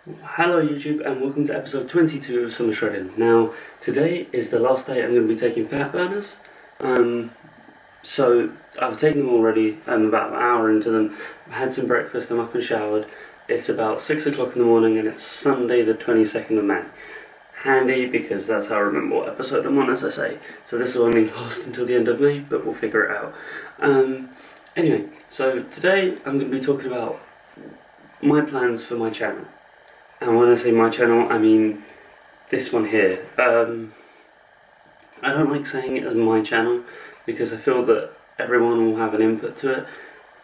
Hello YouTube and welcome to episode 22 of Summer Shredding. Now today is the last day I'm going to be taking fat burners. So I've taken them already, I'm about an hour into them. I've had some breakfast, I'm up and showered. It's about 6 o'clock in the morning and it's Sunday the 22nd of May. Handy because that's how I remember what episode I'm on, as I say. So this will only last until the end of May, but we'll figure it out. Anyway, so today I'm going to be talking about my plans for my channel. And when I say my channel, I mean this one here. I don't like saying it as my channel because I feel that everyone will have an input to it.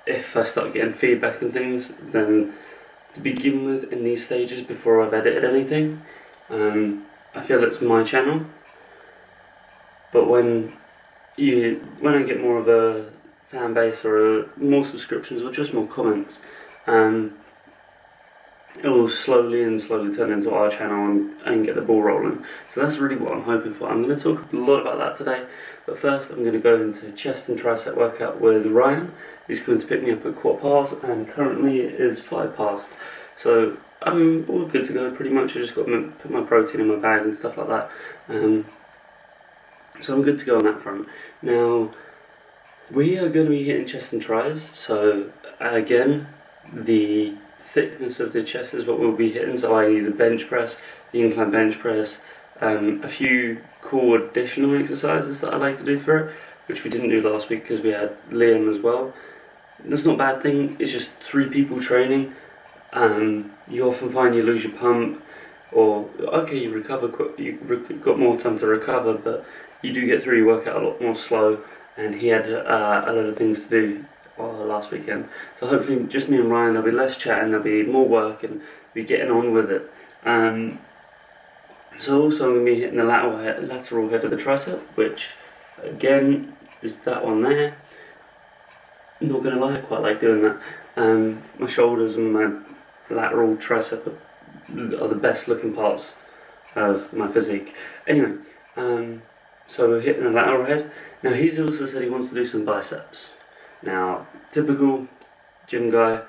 If I start getting feedback and things, then to begin with in these stages before I've edited anything, I feel it's my channel. But when I get more of a fan base or more subscriptions or just more comments, it will slowly turn into our channel and get the ball rolling. So that's really what I'm hoping for. I'm going to talk a lot about that today, but first I'm going to go into chest and tricep workout with Ryan. He's coming to pick me up at 15:15 and currently it is 5:15. So I'm all good to go pretty much. I just got to put my protein in my bag and stuff like that. So I'm good to go on that front. Now we are going to be hitting chest and tries. So again, the thickness of the chest is what we'll be hitting, so i.e. the bench press, the incline bench press, a few core additional exercises that I like to do for it, which we didn't do last week because we had Liam as well. That's not a bad thing, it's just 3 people training. You often find you lose your pump, or okay, you recover, you've got more time to recover, but you do get through your workout a lot more slow, and he had a lot of things to do last weekend. So hopefully just me and Ryan, there'll be less chatting, there'll be more work and be getting on with it. So also I'm going to be hitting the lateral head of the tricep, which again is that one there. I'm not going to lie, I quite like doing that. My shoulders and my lateral tricep are the best looking parts of my physique. Anyway, so we're hitting the lateral head. Now he's also said he wants to do some biceps. Now, typical gym guy,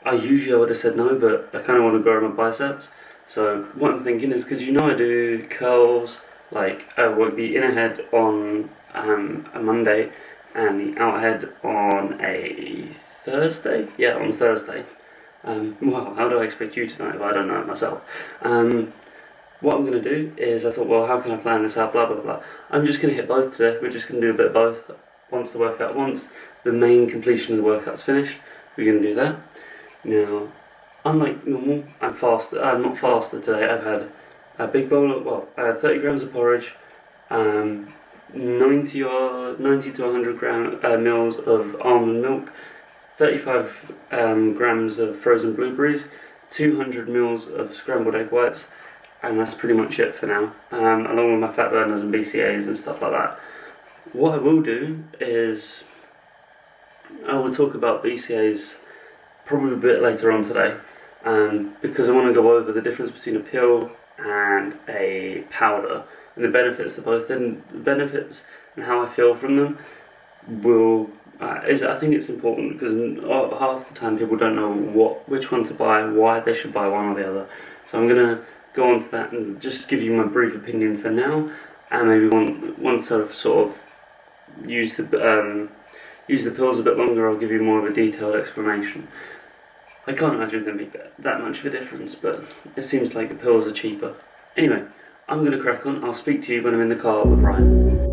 I would have said no, but I kind of want to grow my biceps. So what I'm thinking is, because I do curls, like I work the inner head on a Monday and the outer head on a Thursday? Yeah, on Thursday. Well, how do I expect you to know if I don't know it myself? What I'm going to do is, I thought, well, how can I plan this out, blah, blah, blah. I'm just going to hit both today. We're just going to do a bit of both. Once the main completion of the workout's finished, we're going to do that. Now, unlike normal, I'm not fasted today. I've had a big bowl I had 30 grams of porridge, 90 to 100 mils of almond milk, 35 grams of frozen blueberries, 200 mils of scrambled egg whites, and that's pretty much it for now, along with my fat burners and BCAAs and stuff like that. What I will do is I will talk about BCAAs probably a bit later on today, because I want to go over the difference between a pill and a powder and the benefits of both. And the benefits and how I feel from them I think it's important, because half the time people don't know which one to buy, why they should buy one or the other. So I'm going to go on to that and just give you my brief opinion for now, and maybe once I've sort of use the pills a bit longer, I'll give you more of a detailed explanation. I can't imagine there being that much of a difference, but it seems like the pills are cheaper. Anyway, I'm going to crack on. I'll speak to you when I'm in the car with Ryan.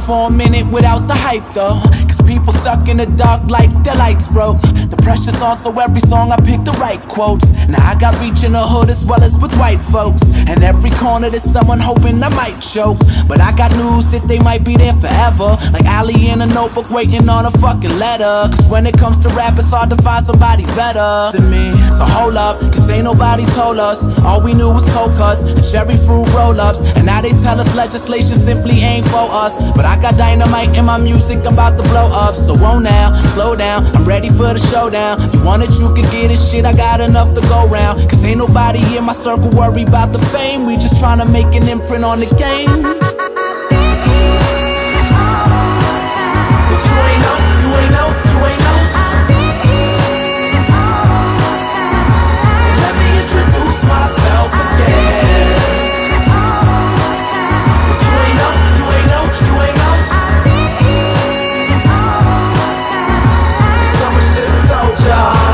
For a minute without the hype though, cause people stuck in the dark like their lights broke. The pressure's on, so every song I pick the right quotes. Now I got reach in the hood as well as with white folks. And every corner there's someone hoping I might choke. But I got news that they might be there forever, like Ali in a notebook waiting on a fucking letter. Cause when it comes to rap, it's hard to find somebody better than me. So hold up, cause ain't nobody told us. All we knew was cold cuts and cherry fruit roll-ups. And now they tell us legislation simply ain't for us. But I got dynamite in my music, I'm about to blow up. So won't now, slow down, I'm ready for the showdown. You want it, you can get it, shit, I got enough to go round. Cause ain't nobody in my circle worry about the fame. We just tryna make an imprint on the game. But you ain't know, you ain't know, you ain't know. Let me introduce myself again. But you ain't know, you ain't know, you ain't know. Someone should've told y'all.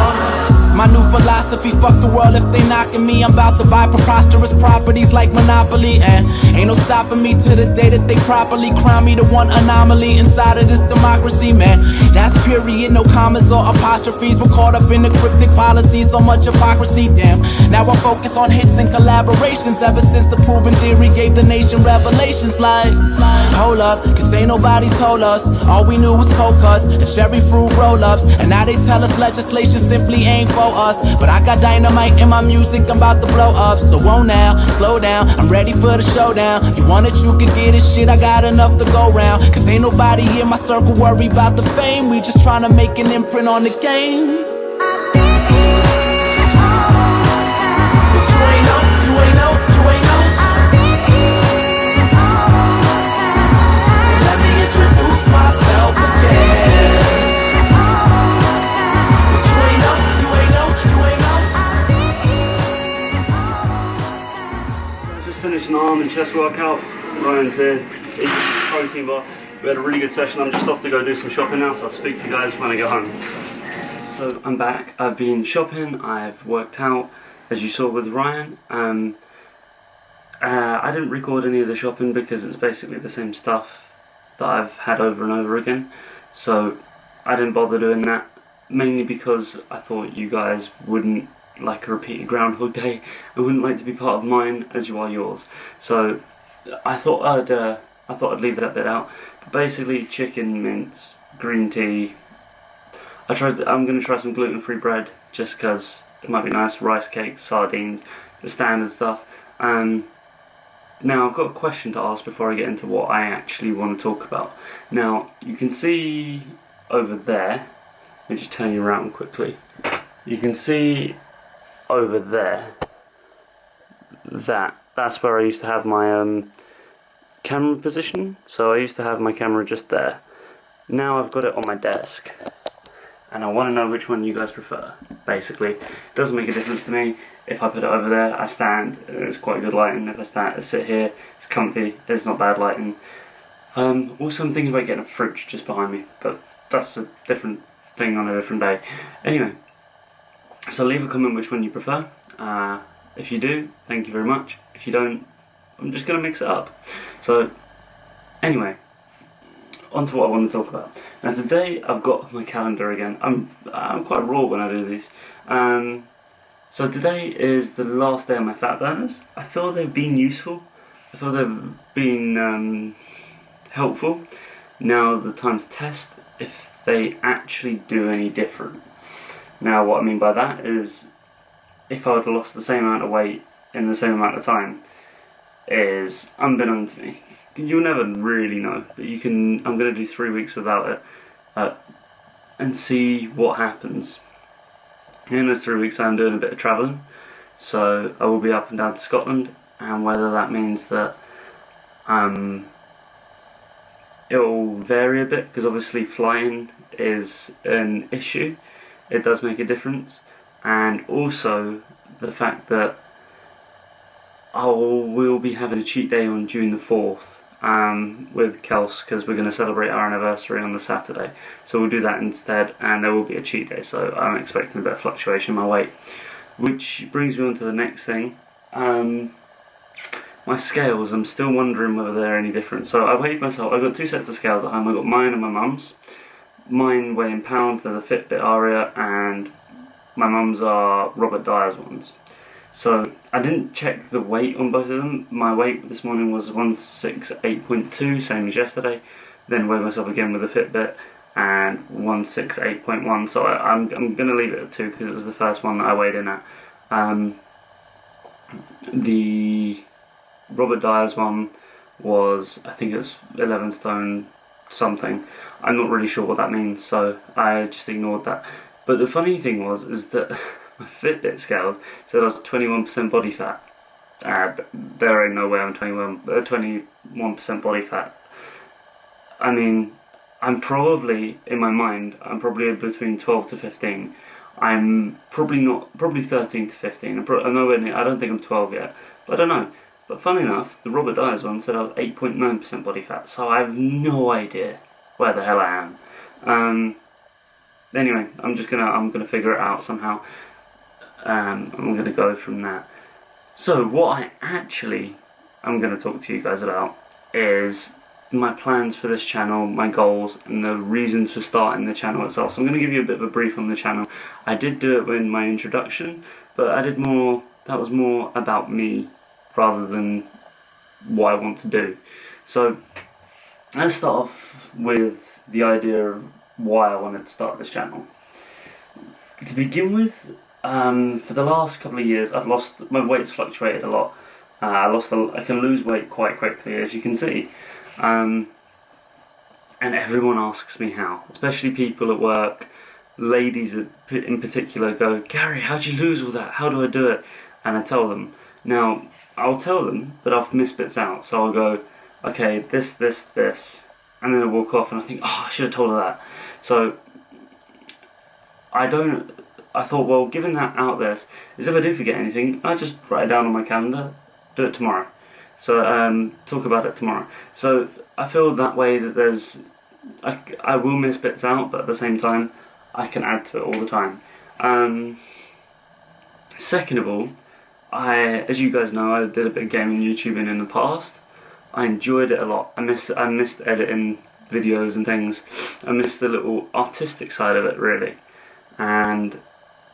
My new philosophy, fuck the world if they knocking me. I'm about to buy preposterous properties like Monopoly. And ain't no stopping me to the day that they properly crown me the one anomaly inside of this democracy, man. That's period, no commas or apostrophes. We're caught up in the cryptic policies, so much hypocrisy, damn. Now I focus on hits and collaborations. Ever since the proven theory gave the nation revelations like, hold up, cause ain't nobody told us. All we knew was cold cuts and cherry fruit roll-ups. And now they tell us legislation simply ain't for us. But I got dynamite in my music, I'm about to blow up. So won't now, slow down, I'm ready for the showdown. You want it, you can get it, shit, I got enough to go round. Cause ain't nobody in my circle worry about the fame. We just tryna make an imprint on the game. But you ain't know, you ain't know, you ain't know. Let me introduce myself again. But you ain't know, you ain't know, you ain't know. I just finished an arm and chest workout. Ryan's here, eating a protein bar. We had a really good session. I'm just off to go do some shopping now, so I'll speak to you guys when I get home. So I'm back. I've been shopping, I've worked out, as you saw with Ryan. I didn't record any of the shopping because it's basically the same stuff that I've had over and over again. So I didn't bother doing that, mainly because I thought you guys wouldn't like a repeated Groundhog Day and wouldn't like to be part of mine as you are yours. So I thought I'd leave that bit out. But basically, chicken, mince, green tea. I'm gonna try some gluten-free bread just because it might be nice. Rice cakes, sardines, the standard stuff. Now I've got a question to ask before I get into what I actually want to talk about. Now you can see over there. Let me just turn you around quickly. You can see over there. That's where I used to have my camera position. So I used to have my camera just there. Now I've got it on my desk, and I want to know which one you guys prefer. Basically, it doesn't make a difference to me. If I put it over there, I stand, it's quite good lighting. If I sit here, it's comfy, it's not bad lighting. Also I'm thinking about getting a fridge just behind me, but that's a different thing on a different day. Anyway, so leave a comment which one you prefer. If you do, thank you very much. If you don't, I'm just going to mix it up. So, anyway, on to what I want to talk about. Now today I've got my calendar again. I'm quite raw when I do these. So today is the last day of my fat burners. I feel they've been useful. I feel they've been helpful. Now the time to test if they actually do any different. Now what I mean by that is, if I would have lost the same amount of weight in the same amount of time is unbeknown to me. You'll never really know, but you can. I'm going to do 3 weeks without it and see what happens. In those 3 weeks I'm doing a bit of travelling, so I will be up and down to Scotland, and whether that means that it will vary a bit, because obviously flying is an issue. It does make a difference, and also the fact that we'll be having a cheat day on June the 4th with Kels, because we're going to celebrate our anniversary on the Saturday, so we'll do that instead, and there will be a cheat day, so I'm expecting a bit of fluctuation in my weight. Which brings me on to the next thing. My scales, I'm still wondering whether they're any different. So I weighed myself. I've got 2 sets of scales at home. I've got mine and my mum's. mine weigh in pounds, they're the Fitbit Aria, and my mum's are Robert Dyer's ones. So I didn't check the weight on both of them. My weight this morning was 168.2, same as yesterday. Then weighed myself again with the Fitbit, and 168.1. So I'm going to leave it at 2 because it was the first one that I weighed in at. The Robert Dyer's one was, I think it was 11 stone something. I'm not really sure what that means, so I just ignored that. But the funny thing is that my Fitbit scale said I was 21% body fat. There ain't no way I'm 21% body fat. I mean, I'm probably, in my mind, I'm probably between 12 to 15. I'm probably 13 to 15. I'm nowhere near, I don't think I'm 12 yet, but I don't know. But funny enough, the Robert Dyer's one said I was 8.9% body fat, so I have no idea where the hell I am. Anyway, I'm gonna figure it out somehow. I'm gonna go from that. So what I actually am gonna talk to you guys about is my plans for this channel, my goals, and the reasons for starting the channel itself. So I'm going to give you a bit of a brief on the channel. I did do it in my introduction, but that was more about me rather than what I want to do. So let's start off with the idea of why I wanted to start this channel. To begin with, for the last couple of years, my weight's fluctuated a lot. I can lose weight quite quickly, as you can see. And everyone asks me how, especially people at work, ladies in particular go, Gary, how'd you lose all that? How do I do it? And I tell them. Now, I'll tell them, but I'll miss bits out. So I'll go, okay, this, and then I walk off and I think, oh, I should have told her that. So I thought, well, given that out there, is if I do forget anything, I just write it down on my calendar, do it tomorrow. So talk about it tomorrow. So I feel that way that I will miss bits out, but at the same time I can add to it all the time. Second of all, as you guys know, I did a bit of gaming YouTubing in the past. I enjoyed it a lot. I missed editing videos and things. I missed the little artistic side of it, really. And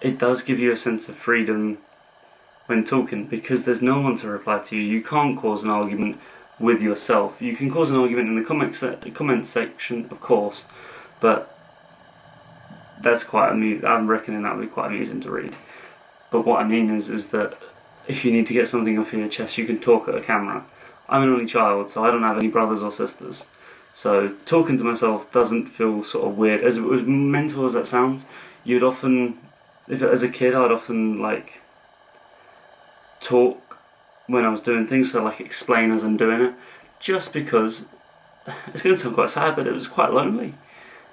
it does give you a sense of freedom when talking, because there's no one to reply to you. You can't cause an argument with yourself. You can cause an argument in the comment section, of course, but that's quite amusing. I'm reckoning that would be quite amusing to read. But what I mean is that if you need to get something off your chest, you can talk at a camera. I'm an only child, so I don't have any brothers or sisters. So talking to myself doesn't feel sort of weird. As mental as that sounds, you'd often, as a kid, I'd often like talk when I was doing things, so like explain as I'm doing it, just because it's going to sound quite sad, but it was quite lonely.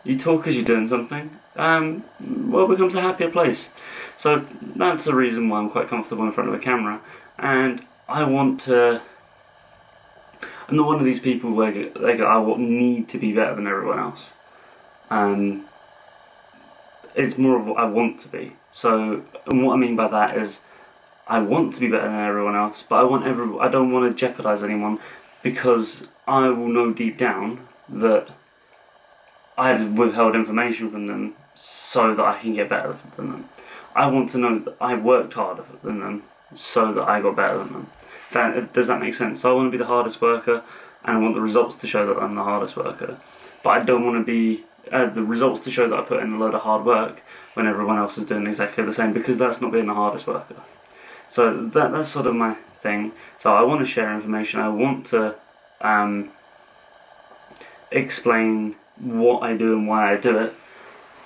You talk as you're doing something, well, it becomes a happier place. So that's the reason why I'm quite comfortable in front of a camera. And I'm not one of these people where I need to be better than everyone else. It's more of what I want to be. So, and what I mean by that is, I want to be better than everyone else, but I don't want to jeopardize anyone, because I will know deep down that I've withheld information from them so that I can get better than them. I want to know that I worked harder than them so that I got better than them. Does that make sense? So I want to be the hardest worker, and I want the results to show that I'm the hardest worker. But I don't want to be the results to show that I put in a load of hard work when everyone else is doing exactly the same, because that's not being the hardest worker. So that's sort of my thing. So I want to share information. I want to explain what I do and why I do it,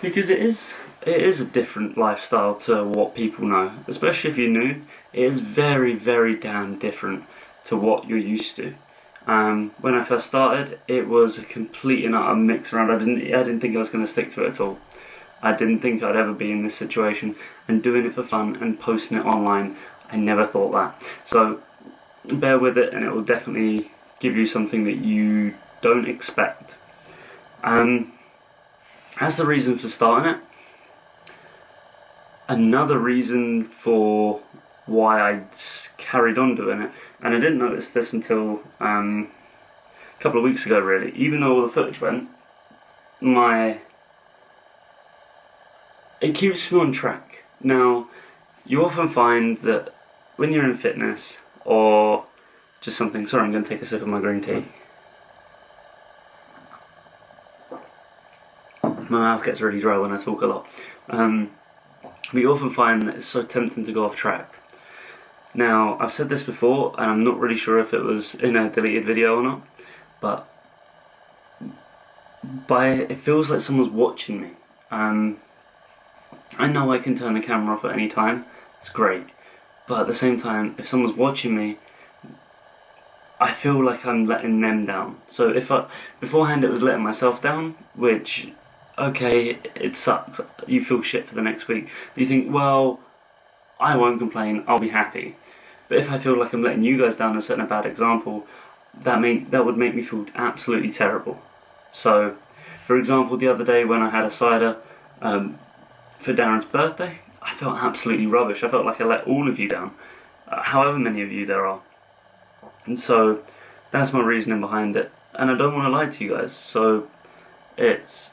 because it is a different lifestyle to what people know. Especially if you're new, it is very, very damn different to what you're used to. When I first started, it was a complete and utter mix around. I didn't think I was going to stick to it at all. I didn't think I'd ever be in this situation, and doing it for fun and posting it online, I never thought that. So bear with it, and it will definitely give you something that you don't expect. That's the reason for starting it. Another reason for why I carried on doing it, and I didn't notice this until a couple of weeks ago really, even though all the footage went, my it keeps me on track. Now, you often find that when you're in fitness or just something, sorry, I'm going to take a sip of my green tea. My mouth gets really dry when I talk a lot. But you often find that it's so tempting to go off track. Now, I've said this before, and I'm not really sure if it was in a deleted video or not, but it feels like someone's watching me. I know I can turn the camera off at any time, it's great, but at the same time, if someone's watching me, I feel like I'm letting them down. So beforehand it was letting myself down, which, okay, it sucks, you feel shit for the next week, but you think, well, I won't complain, I'll be happy. But if I feel like I'm letting you guys down and setting a bad example, that would make me feel absolutely terrible. So, for example, the other day when I had a cider for Darren's birthday, I felt absolutely rubbish. I felt like I let all of you down, however many of you there are. And so, that's my reasoning behind it. And I don't want to lie to you guys, so it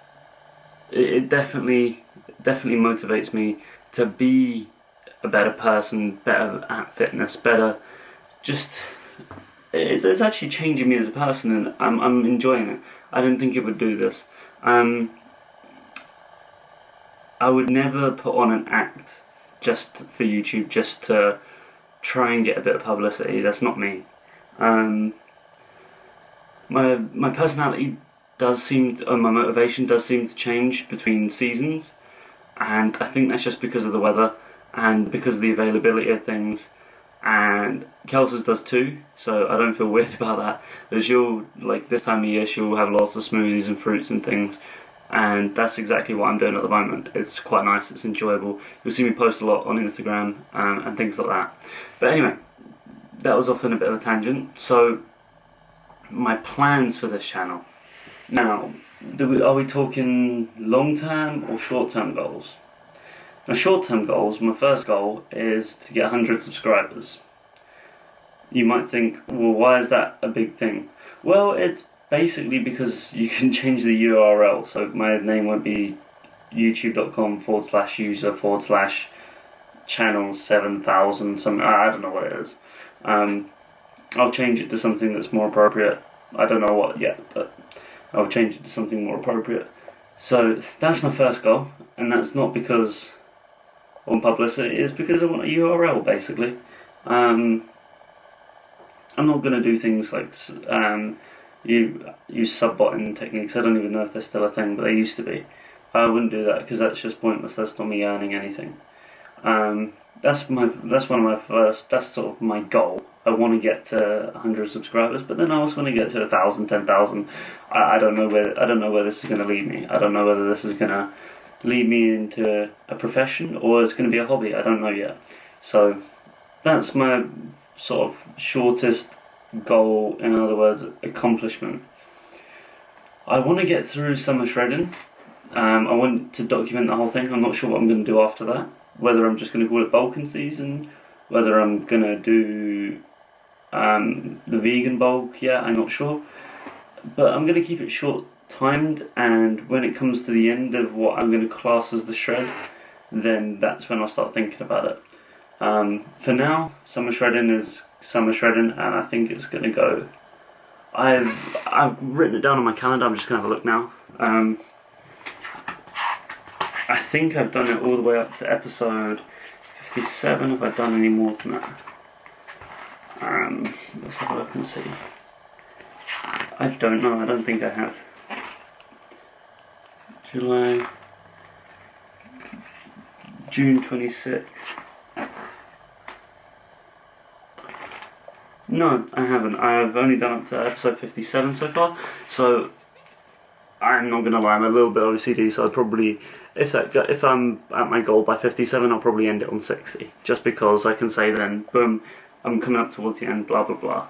definitely motivates me to be a better person, better at fitness, better, just, it's actually changing me as a person, and I'm enjoying it. I didn't think it would do this. I would never put on an act just for YouTube, just to try and get a bit of publicity. That's not me. My personality does seem to, my motivation does seem to change between seasons, and I think that's just because of the weather and because of the availability of things, and Kelsey's does too, so I don't feel weird about that. But she'll, like this time of year, she'll have lots of smoothies and fruits and things, and that's exactly what I'm doing at the moment. It's quite nice, it's enjoyable. You'll see me post a lot on Instagram and things like that. But anyway, that was off on a bit of a tangent. So, my plans for this channel. Now, are we talking long-term or short-term goals? Now, short-term goals, my first goal is to get 100 subscribers. You might think, well, why is that a big thing? Well, it's basically because you can change the URL, so my name won't be youtube.com/user/channel7000, something, I don't know what it is. I'll change it to something that's more appropriate. I don't know what yet, but I'll change it to something more appropriate. So that's my first goal, and that's not because I want publicity, it's because I want a URL, basically. I'm not going to do things like use sub-botting techniques. I don't even know if they're still a thing, but they used to be. I wouldn't do that because that's just pointless. That's not me earning anything. That's one of my first. That's sort of my goal. I want to get to 100 subscribers, but then I also want to get to 1,000, 10,000. I don't know where this is going to lead me. I don't know whether this is going to lead me into a profession or it's going to be a hobby. I don't know yet. So that's my sort of shortest goal, in other words, accomplishment. I want to get through summer shredding. I want to document the whole thing. I'm not sure what I'm going to do after that. Whether I'm just going to call it bulking season, whether I'm going to do the vegan bulk, I'm not sure. But I'm going to keep it short timed, and when it comes to the end of what I'm going to class as the shred, then that's when I'll start thinking about it. For now, summer shredding is summer shredding, and I think it's going to go. I've written it down on my calendar. I'm just going to have a look now. I think I've done it all the way up to episode 57. Have I done any more than that? Let's have a look and see. I don't know. I don't think I have. June 26th. No, I haven't. I've only done up to episode 57 so far, so I'm not gonna lie, I'm a little bit OCD, so I'd probably, if I'm at my goal by 57, I'll probably end it on 60, just because I can say then, boom, I'm coming up towards the end, blah blah blah.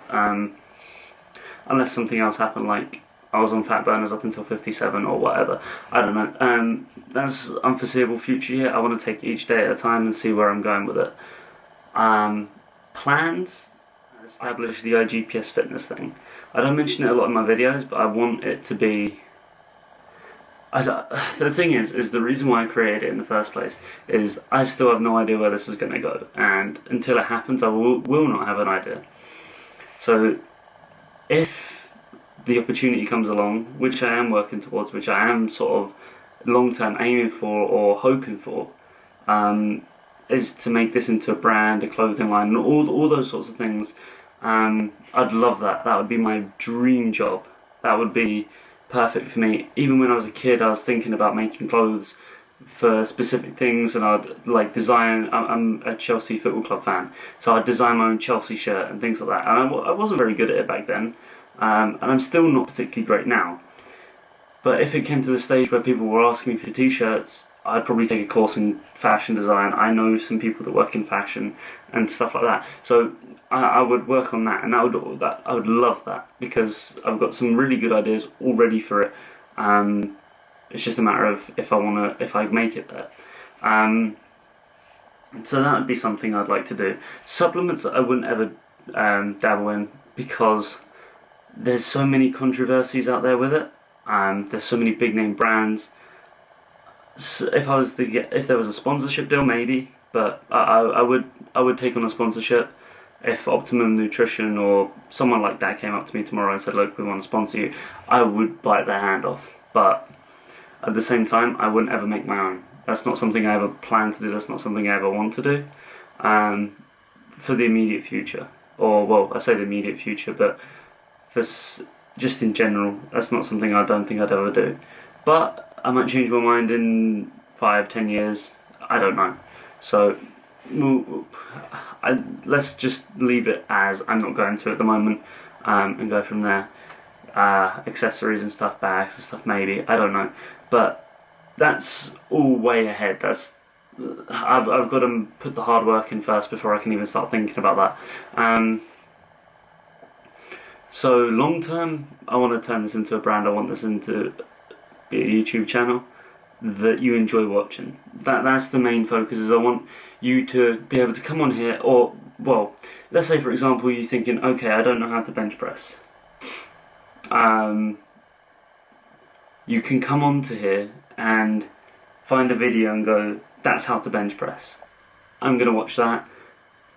Unless something else happened, like I was on fat burners up until 57 or whatever. I don't know. That's unforeseeable future here. I want to take each day at a time and see where I'm going with it. Plans. Establish the iGPSFitness thing. I don't mention it a lot in my videos, but I want it to be The thing is the reason why I created it in the first place is I still have no idea where this is going to go, and until it happens I will not have an idea. So if the opportunity comes along, which I am working towards, which I am sort of long term aiming for or hoping for, is to make this into a brand, a clothing line, and all those sorts of things. I'd love that. That would be my dream job. That would be perfect for me. Even when I was a kid, I was thinking about making clothes for specific things, and I'd like design. I'm a Chelsea Football Club fan, so I'd design my own Chelsea shirt and things like that. And I wasn't very good at it back then, and I'm still not particularly great now. But if it came to the stage where people were asking me for t-shirts, I'd probably take a course in fashion design. I know some people that work in fashion and stuff like that, so I would work on that, and I would love that, because I've got some really good ideas already for it. It's just a matter of if I make it there. So that would be something I'd like to do. Supplements I wouldn't ever dabble in, because there's so many controversies out there with it. There's so many big name brands. So if there was a sponsorship deal, maybe, but I would take on a sponsorship. If Optimum Nutrition or someone like that came up to me tomorrow and said, look, we want to sponsor you, I would bite their hand off. But at the same time, I wouldn't ever make my own. That's not something I ever plan to do. That's not something I ever want to do for the immediate future. Or, well, I say the immediate future, but for just in general, that's not something I don't think I'd ever do. But I might change my mind in 5-10 years. I don't know. So let's just leave it as I'm not going to at the moment, and go from there. Accessories and stuff, bags and stuff, maybe, I don't know, but that's all way ahead. I've got to put the hard work in first before I can even start thinking about that. So long term, I want to turn this into a brand. I want this into be a YouTube channel that you enjoy watching. That's the main focus. Is I want you to be able to come on here, or, well, let's say for example you're thinking, okay, I don't know how to bench press. You can come onto here and find a video and go, that's how to bench press. I'm going to watch that,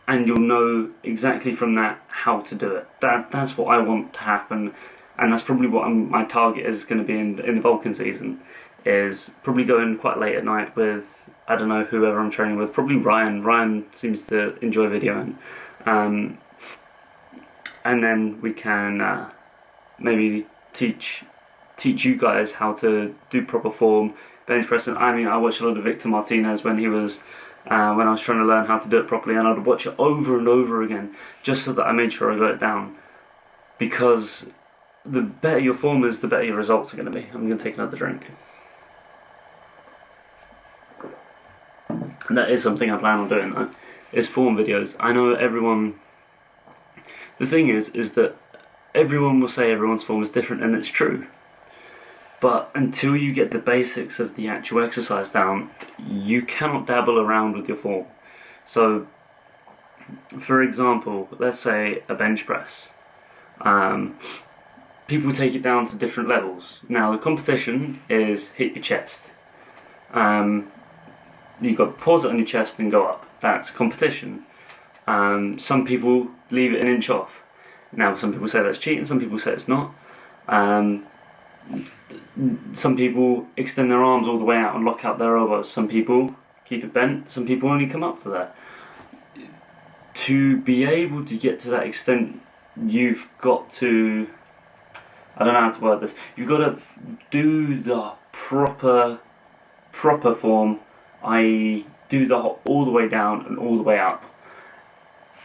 and you'll know exactly from that how to do it. That's what I want to happen, and that's probably what my target is going to be in the Vulcan season. Is probably going quite late at night with, I don't know, whoever I'm training with. Probably Ryan. Ryan seems to enjoy videoing, and then we can maybe teach you guys how to do proper form bench pressing. I mean, I watched a lot of Victor Martinez when he was when I was trying to learn how to do it properly, and I'd watch it over and over again just so that I made sure I got it down. Because the better your form is, the better your results are going to be. I'm going to take another drink. That is something I plan on doing, though, is form videos. I know everyone. The thing is that everyone will say everyone's form is different, and it's true. But until you get the basics of the actual exercise down, you cannot dabble around with your form. So, for example, let's say a bench press. People take it down to different levels. Now, the competition is hit your chest. You've got to pause it on your chest and go up. That's competition. Some people leave it an inch off. Now, some people say that's cheating, some people say it's not. Some people extend their arms all the way out and lock out their elbows. Some people keep it bent, some people only come up to that. To be able to get to that extent, you've got to, I don't know how to word this, you've got to do the proper form, i.e. do the all the way down and all the way up.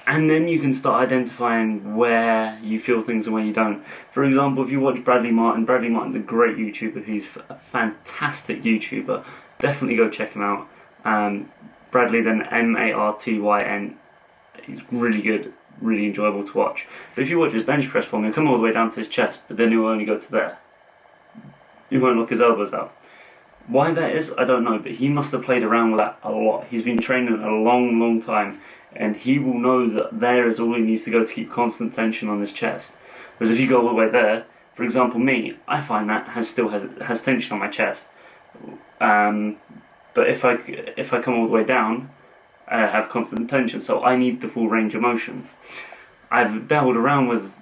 And then you can start identifying where you feel things and where you don't. For example, if you watch Bradley Martin's a great YouTuber. He's a fantastic YouTuber. Definitely go check him out. Bradley, then Martyn. He's really good, really enjoyable to watch. But if you watch his bench press form, he'll come all the way down to his chest, but then he'll only go to there. He won't lock his elbows out. Why that is, I don't know, but he must have played around with that a lot. He's been training a long time, and he will know that there is all he needs to go to keep constant tension on his chest. Whereas if you go all the way there, for example me, I find that still has tension on my chest. But if I come all the way down, I have constant tension, so I need the full range of motion. I've dabbled around with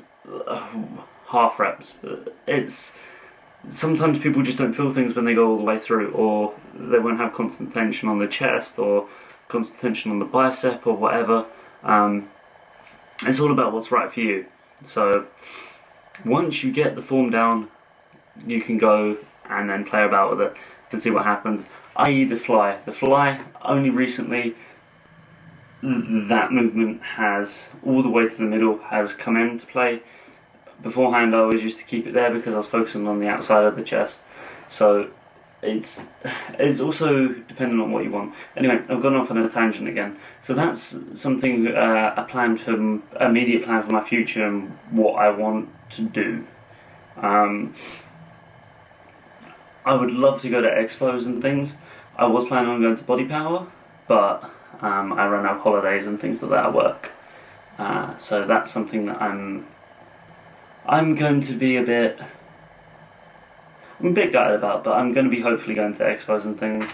half reps, but sometimes people just don't feel things when they go all the way through, or they won't have constant tension on the chest or constant tension on the bicep or whatever. It's all about what's right for you. So once you get the form down, you can go and then play about with it and see what happens. I.e. the fly. The fly, only recently that movement has, all the way to the middle, has come into play. Beforehand I always used to keep it there because I was focusing on the outside of the chest. So it's also dependent on what you want. Anyway, I've gone off on a tangent again. So that's something, a immediate plan for my future and what I want to do. I would love to go to expos and things. I was planning on going to Body Power, but I ran out of holidays and things like that at work. So that's something that I'm going to be a bit gutted about, but I'm going to be hopefully going to expos and things.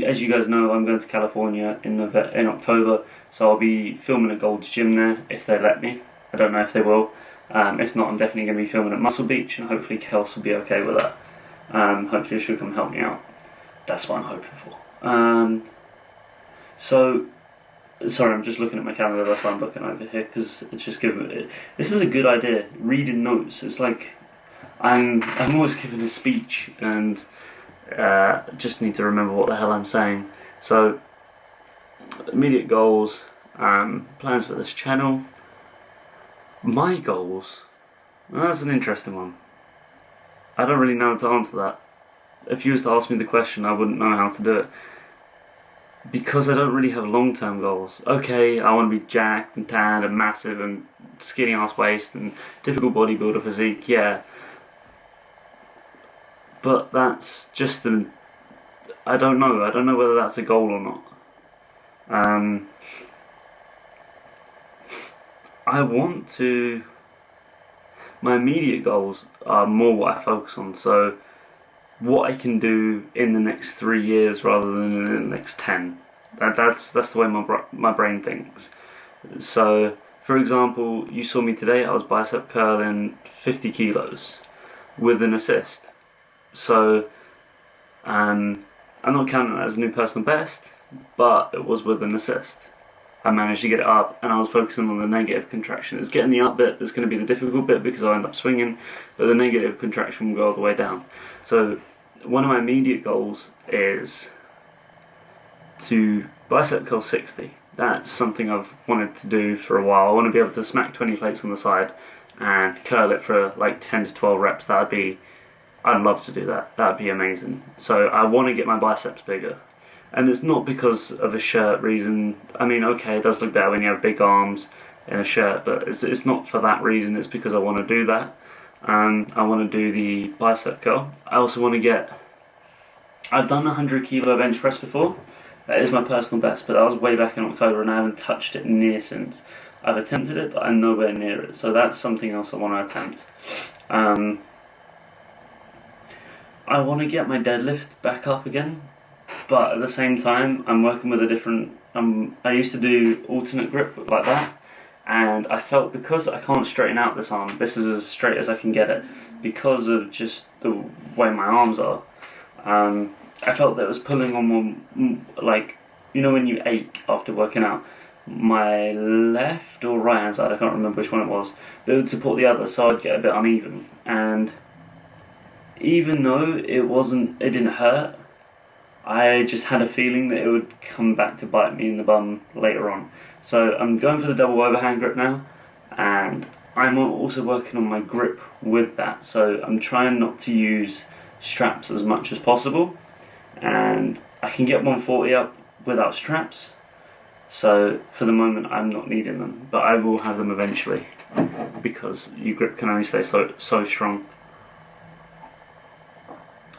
As you guys know, I'm going to California in October, so I'll be filming at Gold's Gym there if they let me. I don't know if they will. If not, I'm definitely going to be filming at Muscle Beach, and hopefully Kels will be okay with that. Hopefully she'll come help me out. That's what I'm hoping for. So, sorry, I'm just looking at my calendar. That's why I'm looking over here, because it's just this is a good idea. Reading notes. It's like I'm always giving a speech and just need to remember what the hell I'm saying. So, immediate goals, plans for this channel. My goals. Well, that's an interesting one. I don't really know how to answer that. If you was to ask me the question, I wouldn't know how to do it. Because I don't really have long-term goals. Okay, I want to be jacked and tanned and massive and skinny ass waist and typical bodybuilder physique, yeah. But that's just I don't know whether that's a goal or not. I want to... My immediate goals are more what I focus on, so what I can do in the next 3 years rather than in the next 10. That's the way my brain thinks. So, for example, you saw me today, I was bicep curling 50 kilos with an assist. So, I'm not counting that as a new personal best, but it was with an assist. I managed to get it up, and I was focusing on the negative contraction. It's getting the up bit that's going to be the difficult bit because I'll end up swinging, but the negative contraction will go all the way down. So one of my immediate goals is to bicep curl 60. That's something I've wanted to do for a while. I want to be able to smack 20 plates on the side and curl it for like 10 to 12 reps. I'd love to do that. That'd be amazing. So I want to get my biceps bigger. And it's not because of a shirt reason. I mean, okay, it does look better when you have big arms in a shirt, but it's not for that reason. It's because I want to do that. I want to do the bicep curl. I also want to get... I've done a 100 kilo bench press before. That is my personal best, but that was way back in October and I haven't touched it near since. I've attempted it, but I'm nowhere near it. So that's something else I want to attempt. I want to get my deadlift back up again. But at the same time, I'm working with a different... I used to do alternate grip like that, and I felt because I can't straighten out this arm, this is as straight as I can get it, because of just the way my arms are, I felt that it was pulling on my... like, you know when you ache after working out? My left or right hand side, I can't remember which one it was, but it would support the other, so I'd get a bit uneven. And even though it didn't hurt, I just had a feeling that it would come back to bite me in the bum later on. So I'm going for the double overhand grip now, and I'm also working on my grip with that. So I'm trying not to use straps as much as possible, and I can get 140 up without straps. So for the moment I'm not needing them, but I will have them eventually because your grip can only stay so strong.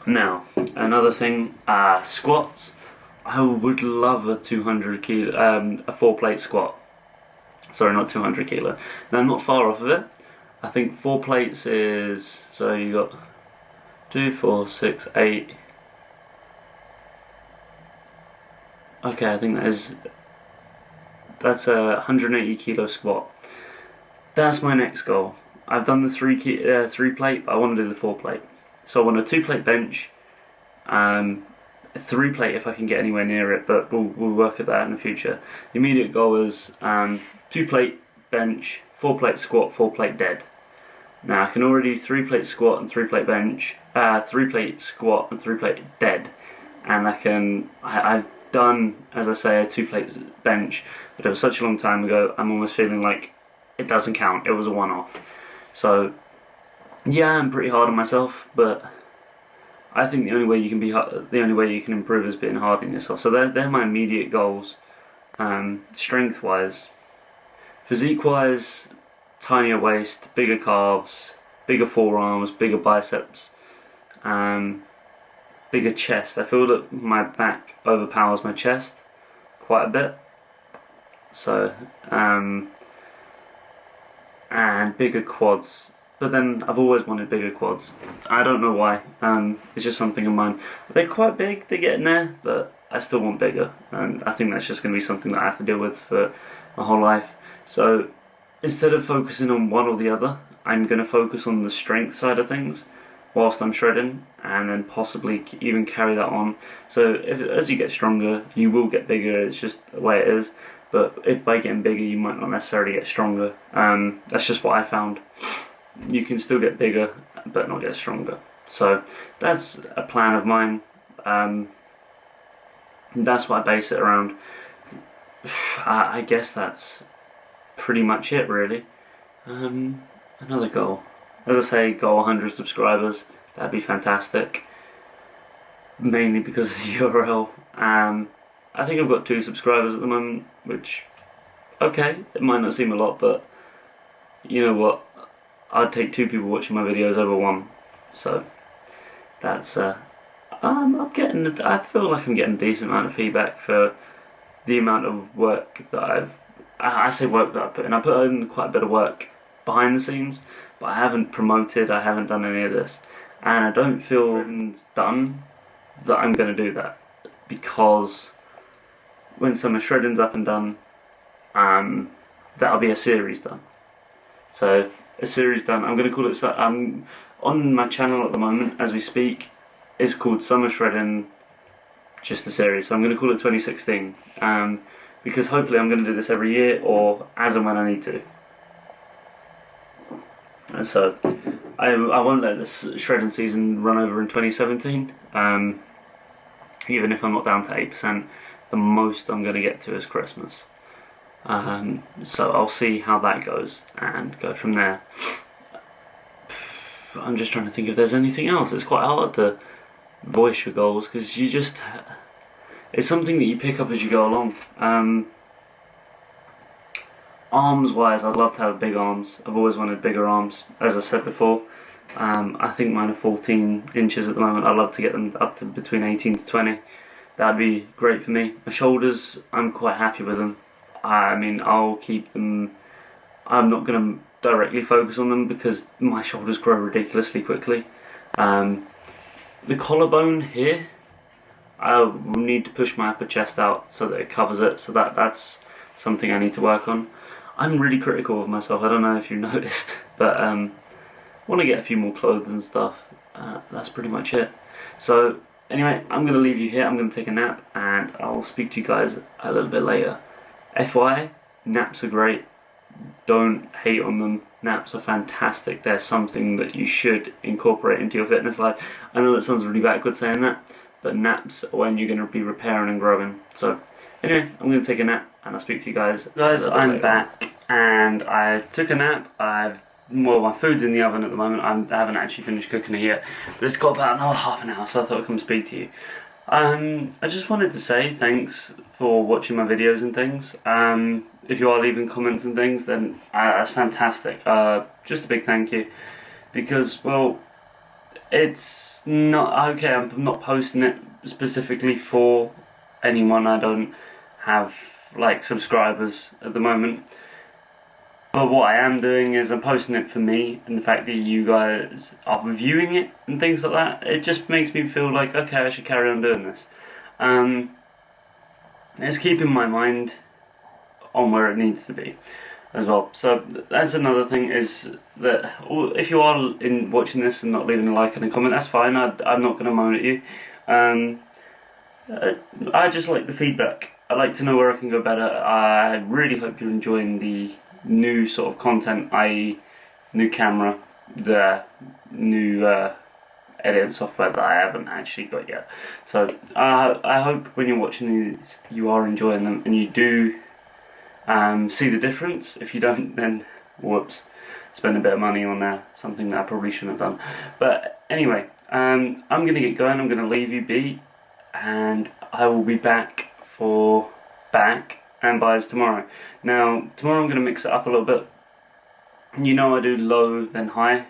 Now, another thing, squats. I would love a 200 kilo, a 4-plate squat. Sorry, not 200 kilo. Now, I'm not far off of it. I think 4 plates is, so you got 2, 4, 6, 8, Okay, I think that's a 180 kilo squat. That's my next goal. I've done the 3 plate, but I want to do the 4 plate. So I want a 2 plate bench, a 3 plate if I can get anywhere near it, but we'll work at that in the future. The immediate goal is 2 plate bench, 4 plate squat, 4 plate dead. Now I can already 3 plate squat and 3 plate bench, 3 plate squat and 3 plate dead, and I've done, as I say, a 2 plate bench, but it was such a long time ago. I'm almost feeling like it doesn't count. It was a one-off. So yeah, I'm pretty hard on myself, but I think the only way you can improve is being hard on yourself. So they're my immediate goals, strength-wise. Physique-wise, tinier waist, bigger calves, bigger forearms, bigger biceps, bigger chest. I feel that my back overpowers my chest quite a bit. So, and bigger quads. But then I've always wanted bigger quads. I don't know why. It's just something in mine. They're quite big, they're getting there, but I still want bigger. And I think that's just going to be something that I have to deal with for my whole life. So instead of focusing on one or the other, I'm going to focus on the strength side of things whilst I'm shredding, and then possibly even carry that on. So as you get stronger, you will get bigger. It's just the way it is. But if by getting bigger, you might not necessarily get stronger. That's just what I found. You can still get bigger, but not get stronger. So that's a plan of mine. That's what I base it around. I guess that's pretty much it, really. Another goal. As I say, goal 100 subscribers. That'd be fantastic. Mainly because of the URL. I think I've got 2 subscribers at the moment, which, okay, it might not seem a lot, but you know what? I'd take 2 people watching my videos over 1. So that's I feel like I'm getting a decent amount of feedback for the amount of work that I say work that I put in. I put in quite a bit of work behind the scenes, but I haven't promoted, I haven't done any of this, and I don't feel it's done that I'm going to do that, because when Summer Shredding's up and done, that'll be a series done. So a series done. I'm going to call it. On my channel at the moment, as we speak, it's called Summer Shredding, just a series. So I'm going to call it 2016, because hopefully I'm going to do this every year, or as and when I need to. And so I won't let this shredding season run over in 2017. Even if I'm not down to 8%, the most I'm going to get to is Christmas. So I'll see how that goes and go from there. I'm just trying to think if there's anything else. It's quite hard to voice your goals, because it's something that you pick up as you go along. Arms wise, I'd love to have big arms. I've always wanted bigger arms, as I said before. I think mine are 14 inches at the moment. I'd love to get them up to between 18 to 20. That'd be great for me. My shoulders, I'm quite happy with them. I mean, I'll keep them. I'm not going to directly focus on them because my shoulders grow ridiculously quickly. The collarbone here, I will need to push my upper chest out so that it covers it. So that's something I need to work on. I'm really critical of myself. I don't know if you've noticed, but want to get a few more clothes and stuff. That's pretty much it. So anyway, I'm going to leave you here. I'm going to take a nap, and I'll speak to you guys a little bit later. FYI, naps are great. Don't hate on them. Naps are fantastic. They're something that you should incorporate into your fitness life. I know that sounds really backwards saying that, but naps are when you're going to be repairing and growing. So anyway, I'm going to take a nap, and I'll speak to you guys. Guys, I'm back, and I took a nap. My food's in the oven at the moment. I haven't actually finished cooking it yet, but it's got about another half an hour, so I thought I'd come speak to you. I just wanted to say thanks for watching my videos and things. If you are leaving comments and things, then that's fantastic. Just a big thank you, because, well, it's not okay. I'm not posting it specifically for anyone. I don't have like subscribers at the moment. But what I am doing is I'm posting it for me, and the fact that you guys are reviewing it and things like that, it just makes me feel like, okay, I should carry on doing this. it's keeping my mind on where it needs to be as well. So that's another thing, is that if you are watching this and not leaving a like and a comment, that's fine. I'm not going to moan at you. I just like the feedback. I like to know where I can go better. I really hope you're enjoying the new sort of content, i.e. new camera, the new editing software that I haven't actually got yet. So I hope when you're watching these you are enjoying them and you do see the difference. If you don't, then whoops, spend a bit of money on something that I probably shouldn't have done. But anyway, I'm going to get going. I'm going to leave you be, and I will be back for back and buys tomorrow. Now tomorrow I'm going to mix it up a little bit. You know, I do low then high,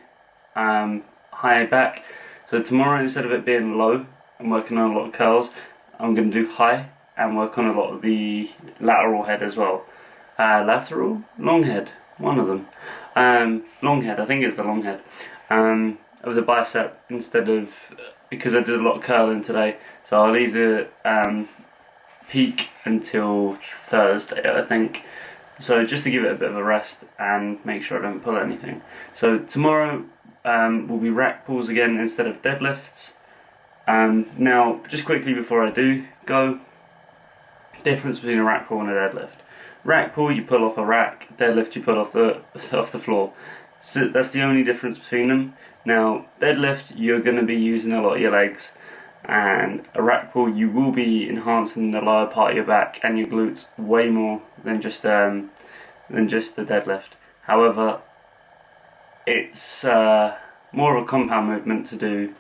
high back. So tomorrow, instead of it being low and working on a lot of curls, I'm going to do high and work on a lot of the lateral head as well. Lateral? Long head, one of them. Long head, I think it's the long head. Of the bicep, instead of, because I did a lot of curling today, so I'll leave the peak until Thursday, I think. So just to give it a bit of a rest and make sure I don't pull anything. So tomorrow will be rack pulls again instead of deadlifts. Now, just quickly before I do go, difference between a rack pull and a deadlift. Rack pull, you pull off a rack. Deadlift, you pull off the floor. So that's the only difference between them. Now, deadlift, you're going to be using a lot of your legs, and a rack pull, you will be enhancing the lower part of your back and your glutes way more than just the deadlift. However, it's more of a compound movement to do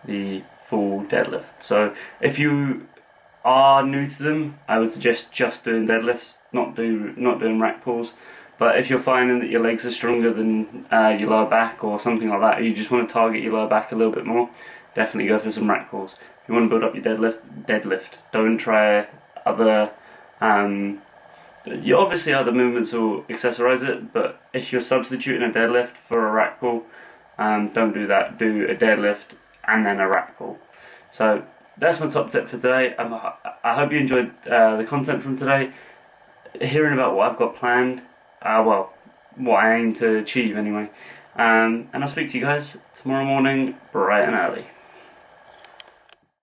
the full deadlift. So if you are new to them, I would suggest just doing deadlifts, not doing rack pulls. But if you're finding that your legs are stronger than your lower back or something like that, or you just want to target your lower back a little bit more, definitely go for some rack pulls. If you want to build up your deadlift. Don't try other obviously other movements will accessorize it, but if you're substituting a deadlift for a rack pull, don't do that. Do a deadlift and then a rack pull. So that's my top tip for today. I hope you enjoyed the content from today, hearing about what I've got planned, well, what I aim to achieve anyway. And I'll speak to you guys tomorrow morning bright and early.